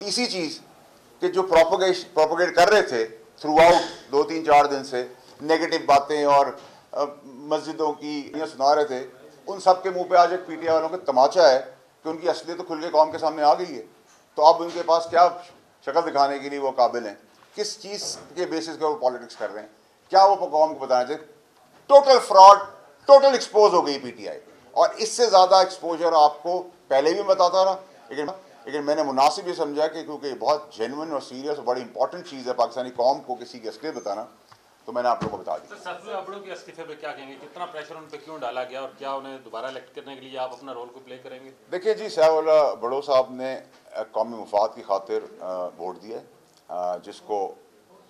इसी चीज़ कि जो प्रोपोगेट कर रहे थे थ्रू आउट 2-3-4 दिन से नेगेटिव बातें और मस्जिदों की ये सुना रहे थे, उन सब के मुंह पे आज एक पीटीआई वालों का तमाचा है कि उनकी असलियत तो खुल के कौम के सामने आ गई है। तो अब उनके पास क्या शक्ल दिखाने के लिए वो काबिल हैं, किस चीज़ के बेसिस पे वो पॉलिटिक्स कर रहे हैं, क्या वो कौम को बताना चाहिए। टोटल फ्रॉड, टोटल एक्सपोज हो गई पीटीआई, और इससे ज़्यादा एक्सपोजर आपको पहले भी बताता रहा, लेकिन मैंने मुनासिब ये समझा कि क्योंकि बहुत जेन्युइन और सीरियस और बड़ी इंपॉर्टेंट चीज़ है पाकिस्तानी कौम को किसी की असलियत बताना, तो मैंने आप लोगों को बता दी। सैफुल अब्दुल के इस्तीफे पे क्या कहेंगे, कितना प्रेशर उन पे क्यों डाला गया और क्या उन्हें दोबारा इलेक्ट करने के लिए आप अपना रोल को प्ले करेंगे? देखिए जी, सैफुल अब्दुल साहब ने कौमी मफाद की खातिर वोट दिया है, जिसको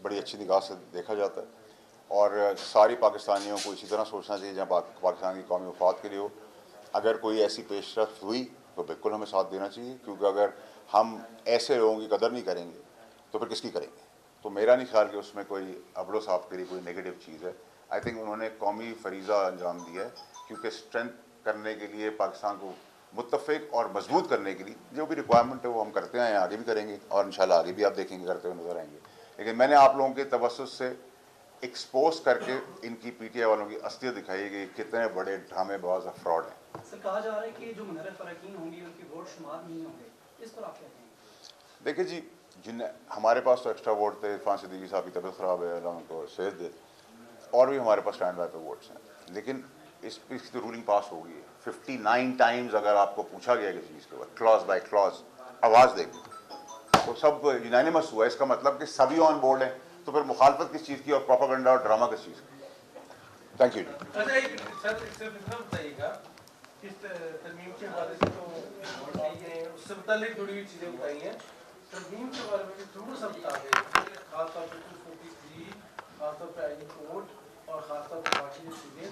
बड़ी अच्छी निगाह से देखा जाता है, और सारी पाकिस्तानियों को इसी तरह सोचना चाहिए जहाँ पाकिस्तान की कौमी मफाद के लिए हो। अगर कोई ऐसी पेशरफ हुई तो बिल्कुल हमें साथ देना चाहिए, क्योंकि अगर हम ऐसे लोगों की कदर नहीं करेंगे तो फिर किसकी करेंगे। तो मेरा नहीं ख्याल कि उसमें कोई अब्दुल साहब के लिए कोई नेगेटिव चीज़ है। आई थिंक उन्होंने कौमी फरीज़ा अंजाम दिया है, क्योंकि स्ट्रेंथ करने के लिए, पाकिस्तान को मुत्तफ़िक और मजबूत करने के लिए जो भी रिक्वायरमेंट है वो हम करते हैं, आगे भी करेंगे, और इंशाल्लाह आगे भी आप देखेंगे करते हुए नजर आएंगे। लेकिन मैंने आप लोगों के तवज्जुह से एक्सपोज करके इनकी पीटीआई वालों की असलियत दिखाई कि कितने बड़े ड्रामेबाज और फ्रॉड हैं। सर, कहा जा रहा है कि जो मुनर्रफ अरकान होंगी उनके वोट शुमार नहीं होंगे, इस पर आप क्या कहेंगे? देखिए जी, हमारे पास तो एक्स्ट्रा वोट थे, इरफान सिद्दीकी साहब की तबीयत ख़राब है, अल्लाह उनको सेहत दे, और भी हमारे पास स्टैंड बाय पे वोट्स हैं, लेकिन इस पर तो रूलिंग पास हो गई है। 59 टाइम्स अगर आपको पूछा गया किसी चीज़ के बाद क्लॉज बाय क्लॉज आवाज़ देगी तो सब यूनानिमस हुआ, इसका मतलब कि सभी ऑन बोर्ड हैं, तो फिर मुखालफत किस चीज़ की और प्रोपेगेंडा और ड्रामा किस चीज़ की। Thank you. तरमीम के हवाले से तो उससे मुतालिक जुड़ी हुई चीज़ें बताई हैं, तरमीम के बारे में थोड़ा सा बता दें, खासतौर पर 243, खासतौर पर आईनी कोड और खासतौर पर बाकी चीज़ें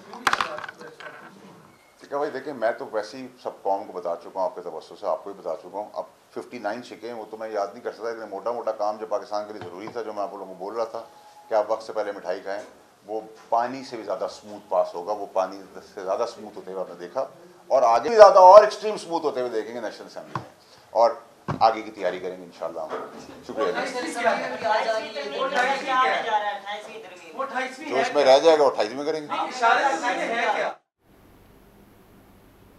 ठीक है भाई, देखिए मैं तो वैसे ही सब कौम को बता चुका हूँ, आपके तवज्जुह से आपको भी बता चुका हूँ। अब 59 शिकें वो तो मैं याद नहीं कर सकता, लेकिन मोटा मोटा काम जो पाकिस्तान के लिए ज़रूरी था, जो मैं आप लोगों को बोल रहा था कि आप वक्त से पहले मिठाई खाएँ, वो पानी से भी ज़्यादा स्मूथ पास होगा। वो पानी से ज़्यादा स्मूथ होते हुए आपने देखा, और आगे भी ज़्यादा और एक्सट्रीम स्मूथ होते हुए देखेंगे नेशनल असेंबली में, और आगे की तैयारी करेंगे इंशाल्लाह। शुक्रिया। जो इसमें रह जाएगा वो 28 में करेंगे।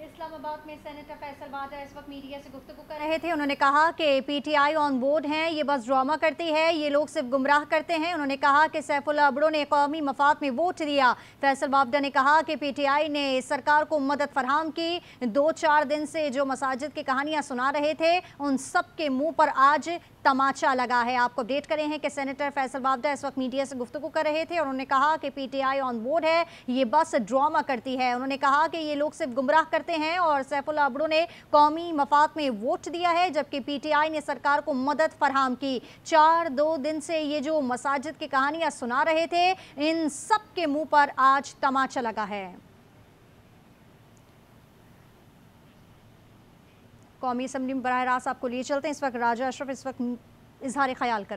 इस्लामाबाद में सेनेटर फैसल वाडा इस वक्त मीडिया से गुफ्तगू कर रहे थे। उन्होंने कहा कि पीटीआई ऑन बोर्ड हैं, ये बस ड्रामा करती है, ये लोग सिर्फ गुमराह करते हैं। उन्होंने कहा कि सैफुल अब्दुल ने कौमी मफाद में वोट दिया। फैसल वाडा ने कहा कि पीटीआई ने सरकार को मदद फराहम की। 2-4 दिन से जो मसाजिद की कहानियां सुना रहे थे, उन सब के मुंह पर आज तमाचा लगा है। आपको अपडेट करें हैं कि सेनेटर फैसल वाडा इस वक्त मीडिया से गुफ्तगू कर रहे थे और उन्होंने कहा कि पीटीआई ऑन बोर्ड है, ये बस ड्रामा करती है। उन्होंने कहा कि ये लोग सिर्फ गुमराह करते हैं और सैफुल अब्दुल ने कौमी मफाद में वोट दिया है, जबकि पीटीआई ने सरकार को मदद फराहम की। 4-2 दिन से ये जो मसाजिद की कहानियां सुना रहे थे, इन सब के मुंह पर आज तमाचा लगा है। कौमी असम्बली में बराह रास्त आपको लिए चलते हैं। इस वक्त राजा अशरफ इस वक्त इजहार ख्याल कर